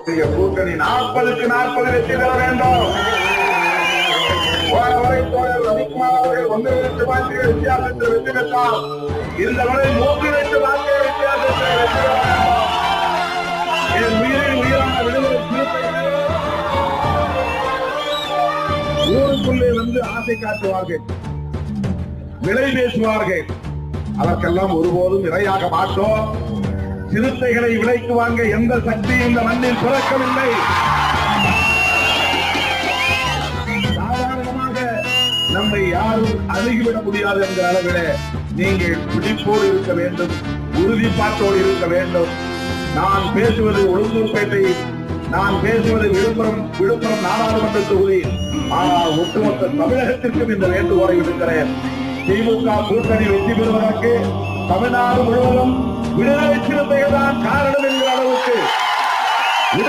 கூட்டணி 40க்கு 40 வெற்றி பெற வேண்டும். வரை தோழர் ரவிக்குமார் அவர்கள் 1 லட்சம் வாக்குகள் வித்தியாசத்தில் வெற்றி பெற்றார். இந்த முறை 3 லட்சம் வாக்குகள் வித்தியாசத்தில் வெற்றி பெற வேண்டும். என் உயிரின் உயிரான விடுதலை சிறுத்தைகளே, ஊருக்குள்ளே வந்து ஆசை காட்டுவார்கள், விலை பேசுவார்கள். அதற்கெல்லாம் ஒருபோதும் இரையாக மாட்டோம். சிறுத்தைகளை விலைக்கு வாங்க எந்த சக்தியும் இந்த மண்ணில் பிறக்கவில்லை. சாதாரணமாக நம்மை யாரும் அணுகிவிட முடியாது என்ற அளவிலே நீங்கள் பிடிப்போடு இருக்க வேண்டும், உறுதிப்பாட்டோடு இருக்க வேண்டும். நான் பேசுவது உளுந்தூர்பேட்டை, நான் பேசுவது விழுப்புரம் நாடாளுமன்ற தொகுதி. ஆனால் ஒட்டுமொத்த தமிழகத்திற்கும் இந்த வேண்டுகோளை விடுக்கிறேன். திமுக கூட்டணி வெற்றி பெறுவதற்கு தமிழ்நாடு முழுவதும் விடுதலை சிறுத்தைகள் தான் காரணம் என்கிற அளவுக்கு